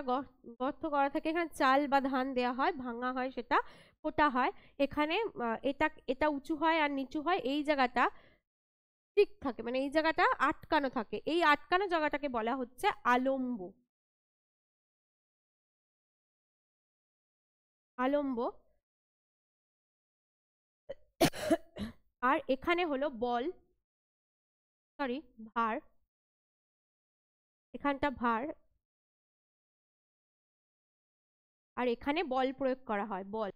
গর্ত করা থাকে, এখানে চাল বা ধান দেওয়া হয়, ভাঙা হয়, সেটা ফোটা হয়। এখানে এটা এটা উঁচু হয় আর নিচু হয়, এই জায়গাটা ঠিক থাকে, মানে এই জায়গাটা আটকানো থাকে, এই আটকানো জায়গাটাকে বলা হচ্ছে আলম্ব। আলম্ব। আর এখানে হলো বল, সরি, ভার, এখানটা ভার, আর এখানে বল প্রয়োগ করা হয়, বল।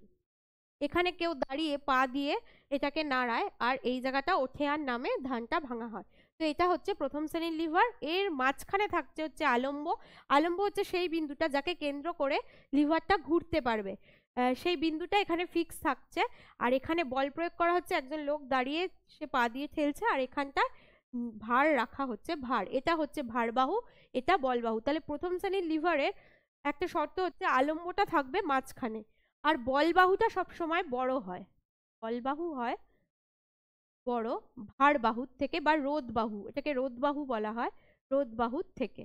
এখানে কেউ দাঁড়িয়ে পা দিয়ে এটাকে নাড়ায়, আর এই জায়গাটা ওঠে আর নামে, ধানটা ভাঙা হয়। তো এটা হচ্ছে প্রথম শ্রেণীর লিভার। এর মাঝখানে থাকছে হচ্ছে আলম্ব। আলম্ব হচ্ছে সেই বিন্দুটা যাকে কেন্দ্র করে লিভারটা ঘুরতে পারবে, সেই বিন্দুটা এখানে ফিক্স থাকছে। আর এখানে বল প্রয়োগ করা হচ্ছে, একজন লোক দাঁড়িয়ে সে পা দিয়ে ঠেলছে, আর এখানটা ভার রাখা হচ্ছে, ভার। এটা হচ্ছে ভারবাহু, এটা বলবাহু। তাহলে প্রথম শ্রেণীর লিভারের একটা শর্ত হচ্ছে আলম্বটা থাকবে মাঝখানে, আর বলবাহুটা সবসময় বড় হয়, বলবাহু হয় বড় ভারবাহুর থেকে, বা রোধবাহু, এটাকে রোধবাহু বলা হয়, রোধবাহুর থেকে।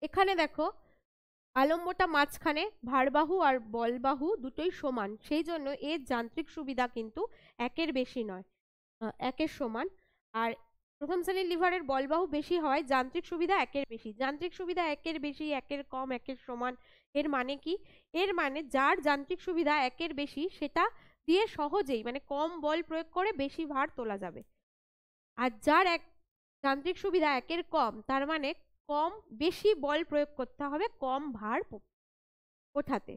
এখানে দেখো আলম্বটা মাঝখানে, ভারবাহু আর বলবাহু দুটোই সমান, সেই জন্য এর যান্ত্রিক সুবিধা কিন্তু একের বেশি নয়, একের সমান। আর প্রথম শ্রেণীর লিভারের বলবাহু বেশি হয়, যান্ত্রিক সুবিধা একের বেশি। যান্ত্রিক সুবিধা একের বেশি, একের কম, একের সমান, এর মানে কি? এর মানে যার যান্ত্রিক সুবিধা একের বেশি, সেটা দিয়ে সহজেই, মানে কম বল প্রয়োগ করে বেশি ভার তোলা যাবে। আর যার যান্ত্রিক সুবিধা একের কম, তার মানে বেশি বল প্রয়োগ করতে হবে কম ভার ওঠাতে।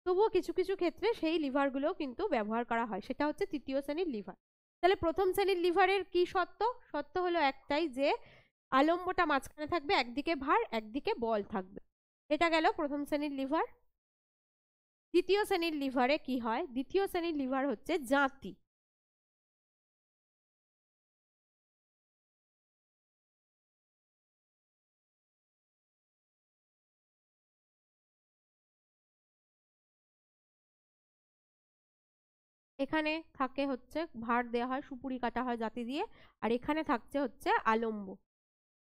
তবুও কিছু কিছু ক্ষেত্রে সেই লিভারগুলোও কিন্তু ব্যবহার করা হয়, সেটা হচ্ছে তৃতীয় শ্রেণীর লিভার। তাহলে প্রথম শ্রেণীর লিভারের কি শর্ত? শর্ত হলো একটাই, যে আলম্বটা মাঝখানে থাকবে, একদিকে ভার একদিকে বল থাকবে। এটা গেল প্রথম শ্রেণীর লিভার। দ্বিতীয় শ্রেণীর লিভারে কি হয়? দ্বিতীয় শ্রেণীর লিভার হচ্ছে জাঁতি। এখানে থাকে হচ্ছে ভার দেওয়া হয়, সুপুরি কাটা হয় জাতি দিয়ে, আর এখানে থাকছে হচ্ছে আলম্ব,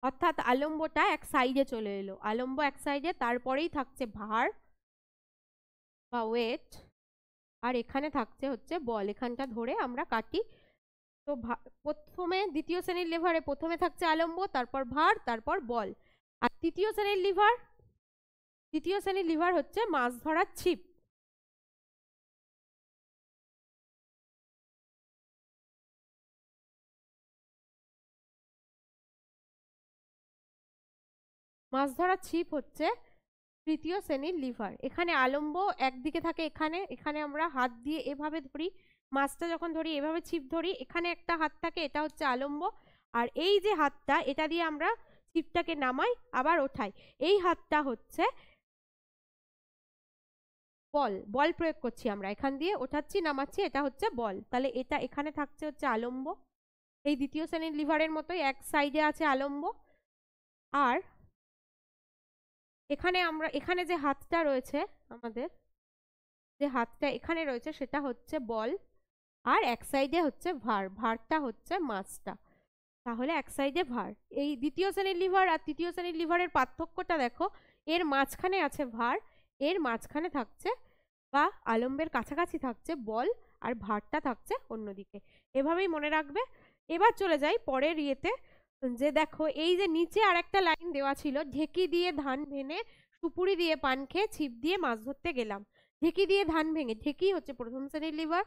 অর্থাৎ আলম্বটা এক সাইডে চলে এলো, আলম্ব এক সাইডে, তারপরেই থাকছে ভার বা ওয়েট, আর এখানে থাকছে হচ্ছে বল, এখানটা ধরে আমরা কাটি। তো প্রথমে দ্বিতীয় শ্রেণীর লিভারে প্রথমে থাকছে আলম্ব, তারপর ভার, তারপর বল। আর তৃতীয় শ্রেণীর লিভার হচ্ছে মাছ ধরার ছিপ। মাছ ধরার ছিপ হচ্ছে তৃতীয় শ্রেণীর লিভার। এখানে আলম্ব একদিকে থাকে, এখানে এখানে আমরা হাত দিয়ে এভাবে ধরি, মাছটা যখন ধরি এভাবে ছিপ ধরি, এখানে একটা হাত থাকে, এটা হচ্ছে আলম্ব, আর এই যে হাতটা, এটা দিয়ে আমরা ছিপটাকে নামাই আবার ওঠাই, এই হাতটা হচ্ছে বল। বল প্রয়োগ করছি আমরা, এখান দিয়ে ওঠাচ্ছি নামাচ্ছি, এটা হচ্ছে বল। তাহলে এটা এখানে থাকছে হচ্ছে আলম্ব, এই দ্বিতীয় শ্রেণীর লিভারের মতোই এক সাইডে আছে আলম্ব। আর এখানে যে হাতটা রয়েছে, আমাদের যে হাতটা এখানে রয়েছে সেটা হচ্ছে বল, আর এক সাইডে হচ্ছে ভার, ভারটা হচ্ছে মাছটা, তাহলে এক সাইডে ভার। এই দ্বিতীয় শ্রেণীর লিভার আর তৃতীয় শ্রেণীর লিভারের পার্থক্যটা দেখো, এর মাঝখানে আছে ভার, এর মাঝখানে থাকছে বা আলম্বের কাছাকাছি থাকছে বল, আর ভারটা থাকছে অন্যদিকে। এভাবেই মনে রাখবে। এবার চলে যাই পরের ইয়েতে, যে দেখো এই যে নিচে আর একটা লাইন দেওয়া ছিল, ঢেকি দিয়ে ধান ভেঙে সুপুরি দিয়ে পান খেয়ে ছিপ দিয়ে মাছ ধরতে গেলাম। ঢেকি দিয়ে ধান ভেঙে, ঢেকি হচ্ছে প্রথম শ্রেণীর লিভার,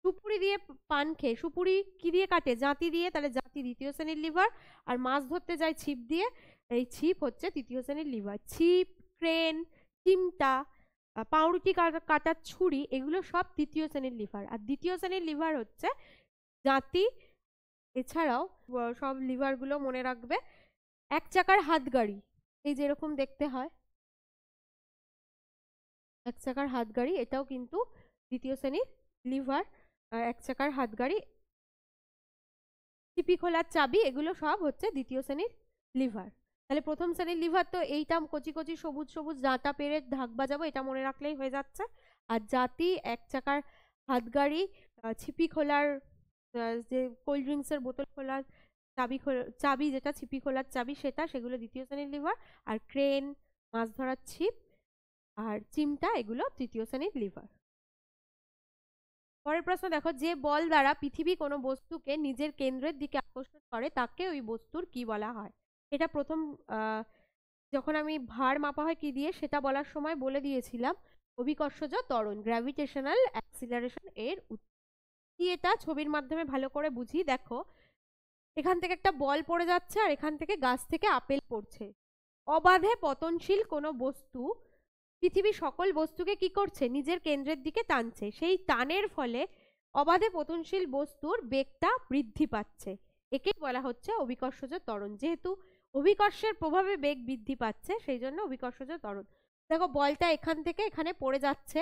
সুপুরি দিয়ে পান খেয়ে, সুপুরি কি দিয়ে কাটে? জাঁতি দিয়ে, তাহলে জাঁতি দ্বিতীয় শ্রেণীর লিভার। আর মাছ ধরতে যায় ছিপ দিয়ে, এই ছিপ হচ্ছে তৃতীয় শ্রেণীর লিভার। ছিপ, ক্রেন, চিমটা, পাউরুটি কাটার ছুরি, এগুলো সব তৃতীয় শ্রেণীর লিভার। আর দ্বিতীয় শ্রেণীর লিভার হচ্ছে জাঁতি। এছাড়াও সব লিভারগুলো মনে রাখবে। এক চাকার হাতগাড়ি, এই যেরকম দেখতে হয় এক চাকার হাতগাড়ি, এটাও কিন্তু দ্বিতীয় শ্রেণীর লিভার। এক চাকার হাতগাড়ি, ছিপি খোলার চাবি, এগুলো সব হচ্ছে দ্বিতীয় শ্রেণীর লিভার। তাহলে প্রথম শ্রেণীর লিভার তো এইটা কচি কচি সবুজ সবুজ ডাঁটা পেরে ঢাক বাজাবো, এটা মনে রাখলেই হয়ে যাচ্ছে। আর জাতি, এক চাকার হাতগাড়ি, ছিপি খোলার, যে কোল্ড ড্রিঙ্কসের বোতল খোলার চাবি যেটা ছিপি খোলার চাবি, সেগুলো দ্বিতীয় শ্রেণীর লিভার। আর ক্রেন, মাছ ধরার ছিপ, আর চিমটা, এগুলো তৃতীয় শ্রেণীর লিভার। পরের প্রশ্ন দেখো, যে বল দ্বারা পৃথিবী কোনো বস্তুকে নিজের কেন্দ্রের দিকে আকর্ষণ করে তাকে ওই বস্তুর কি বলা হয়? এটা প্রথম যখন আমি ভার মাপা হয় কি দিয়ে সেটা বলার সময় বলে দিয়েছিলাম, অভিকর্ষজ ত্বরণ, গ্র্যাভিটেশনাল অ্যাক্সিলারেশন এর কি, এটা ছবির মাধ্যমে ভালো করে বুঝি। দেখো এখান থেকে একটা বল পড়ে যাচ্ছে, আর এখান থেকে গাছ থেকে আপেল পড়ছে। অবাধে পতনশীল কোনো বস্তু পৃথিবীর সকল বস্তুকে কি করছে? নিজের কেন্দ্রের দিকে টানছে। সেই টানের ফলে অবাধে পতনশীল বস্তুর বেগটা বৃদ্ধি পাচ্ছে, একেই বলা হচ্ছে অভিকর্ষজ ত্বরণ। যেহেতু অভিকর্ষের প্রভাবে বেগ বৃদ্ধি পাচ্ছে, সেই জন্য অভিকর্ষজ ত্বরণ। দেখো বলটা এখান থেকে এখানে পড়ে যাচ্ছে,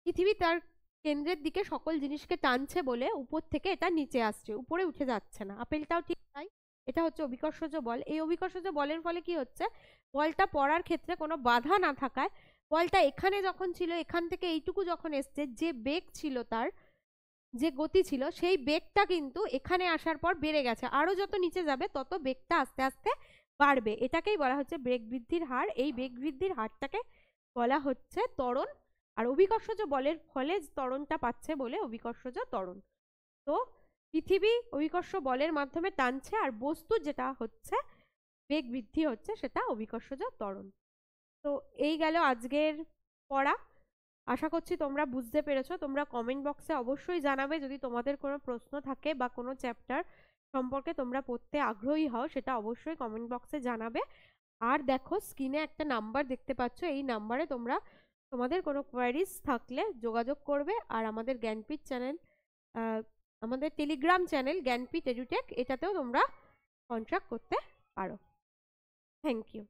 পৃথিবী তার কেন্দ্রের দিকে সকল জিনিসকে টানছে বলে উপর থেকে এটা নিচে আসছে, উপরে উঠে যাচ্ছে না। আপেলটাও ঠিক তাই, এটা হচ্ছে অভিকর্ষজ বল। এই অভিকর্ষজ বলের ফলে কি হচ্ছে? বলটা পড়ার ক্ষেত্রে কোনো বাধা না থাকায়, বলটা এখানে যখন ছিল, এখান থেকে এইটুকু যখন এসছে, যে বেগ ছিল, তার যে গতি ছিল, সেই বেগটা কিন্তু এখানে আসার পর বেড়ে গেছে। আরো যত নিচে যাবে তত বেগটা আস্তে আস্তে বাড়বে, এটাকেই বলা হচ্ছে বেগ বৃদ্ধির হার। এই বেগ বৃদ্ধির হারটাকে বলা হচ্ছে ত্বরণ। আর অভিকর্ষজ বলের ফলে ত্বরণটা পাচ্ছে বলে অভিকর্ষজ ত্বরণ। তো পৃথিবী অভিকর্ষ বলের মাধ্যমে টানছে, আর বস্তু যেটা হচ্ছে বেগ বৃদ্ধি হচ্ছে, সেটা অভিকর্ষজ ত্বরণ। তো এই গেল আজকের পড়া। আশা করছি তোমরা বুঝতে পেরেছো। তোমরা কমেন্ট বক্সে অবশ্যই জানাবে যদি তোমাদের কোনো প্রশ্ন থাকে বা কোনো চ্যাপ্টার সম্পর্কে তোমরা পড়তে আগ্রহী হও, সেটা অবশ্যই কমেন্ট বক্সে জানাবে। আর দেখো স্ক্রিনে একটা নাম্বার দেখতে পাচ্ছ, এই নাম্বারে তোমরা তোমাদের কোনো কোয়ারিজ থাকলে যোগাযোগ করবে। আর আমাদের জ্ঞানপীঠ চ্যানেল, আমাদের টেলিগ্রাম চ্যানেল জ্ঞানপীঠ এডুটেক, এটাতেও তোমরা কন্ট্যাক্ট করতে পারো। Thank you.